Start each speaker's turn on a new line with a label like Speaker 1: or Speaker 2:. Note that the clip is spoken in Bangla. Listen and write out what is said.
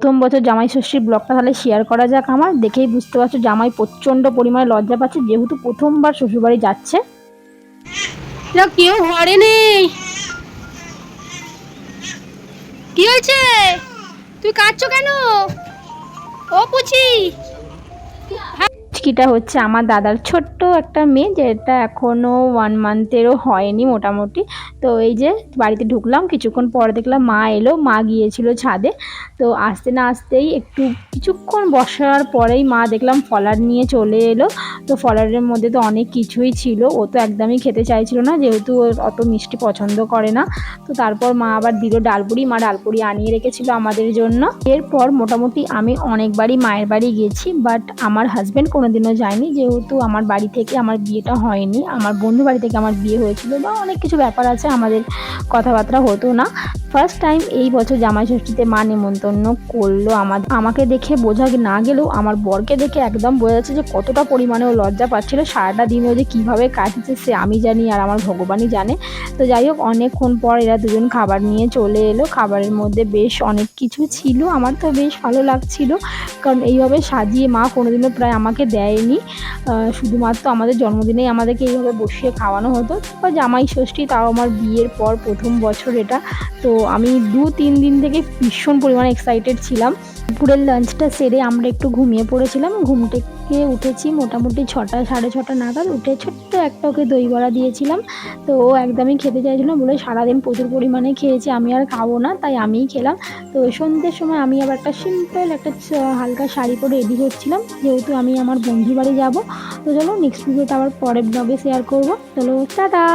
Speaker 1: প্রথম বছর জামাই ষষ্ঠীর ব্লগটা তাহলে শেয়ার করা যাক। আমার দেখেই বুঝতে পারছো জামাই প্রচণ্ড পরিমাণে লজ্জা পাচ্ছে, যেহেতু প্রথমবার শ্বশুরবাড়ি যাচ্ছে।
Speaker 2: কেউ ঘরে নেই। কি হয়েছে? তুই কাঁদছো কেন? ও পুচি,
Speaker 1: পুচকিটা হচ্ছে আমার দাদার ছোট্ট একটা মেয়ে, যেটা এখনো 1 মান্থেরও হয়নি মোটামুটি। তো এই যে বাড়িতে ঢুকলাম, কিছুক্ষণ পর দেখলাম মা এলো, মা গিয়েছিল ছাদে। তো আসতে না আসতেই একটু কিছুক্ষণ বসার পরেই মা দেখলাম ফলার নিয়ে চলে এলো। তো ফলারের মধ্যে তো অনেক কিছুই ছিল, ও তো একদমই খেতে চাইছিল না, যেহেতু ও অত মিষ্টি পছন্দ করে না। তো তারপর মা আবার দিল ডালপুরি, মা ডালপুরি আনিয়ে রেখেছিল আমাদের জন্য। এরপর মোটামুটি আমি অনেকবারই মায়ের বাড়ি গেছি, বাট আমার হাজব্যান্ড কোনোদিনও যায়নি, যেহেতু আমার বাড়ি থেকে আমার বিয়েটা হয়নি, আমার বন্ধু বাড়ি থেকে আমার বিয়ে হয়েছিল, বা অনেক কিছু ব্যাপার আছে, আমাদের কথাবার্তা হতো না। ফার্স্ট টাইম এই বছর জামাই ষষ্ঠীতে মা নেমন্তন্ন করলো। আমাকে দেখে বোঝা না গেলেও আমার বরকে দেখে একদম বোঝা যাচ্ছে যে কতটা পরিমাণে ও লজ্জা পাচ্ছিল। সারাটা দিন ও যে কীভাবে কাটিয়েছে সে আমি জানি আর আমার ভগবানই জানে। তো যাই হোক, অনেকক্ষণ পর এরা দুজন খাবার নিয়ে চলে এলো। খাবারের মধ্যে বেশ অনেক কিছু ছিল, আমার তো বেশ ভালো লাগছিল, কারণ এইভাবে সাজিয়ে মা কোনোদিনও প্রায় আমাকে দেয়নি। শুধুমাত্র আমাদের জন্মদিনেই আমাদেরকে এইভাবে বসিয়ে খাওয়ানো হতো, বা জামাই ষষ্ঠী, তাও আমার বিয়ের পর প্রথম বছর এটা। তো আমি 2-3 দিন থেকে ভীষণ পরিমাণে এক্সাইটেড ছিলাম। দুপুরের লাঞ্চটা সেরে আমরা একটু ঘুমিয়ে পড়েছিলাম। ঘুম থেকে উঠেছি মোটামুটি 6টা 6:30 নাগাদ। উঠে ছোট্ট একটা ওকে দই বড়া দিয়েছিলাম। তো ও একদমই খেতে চাইছিল না, বলে সারাদিন প্রচুর পরিমাণে খেয়েছি, আমি আর খাবো না, তাই আমিই খেলাম। তো সন্ধ্যের সময় আমি আবার একটা সিম্পল একটা হালকা শাড়ি পরে রেডি হচ্ছিলাম, যেহেতু আমি আমার বন্ধুর বাড়ি যাব। তো চলো নেক্সট ভিডিওটা আবার পরের ব্লগে শেয়ার করবো। চলো টাটা।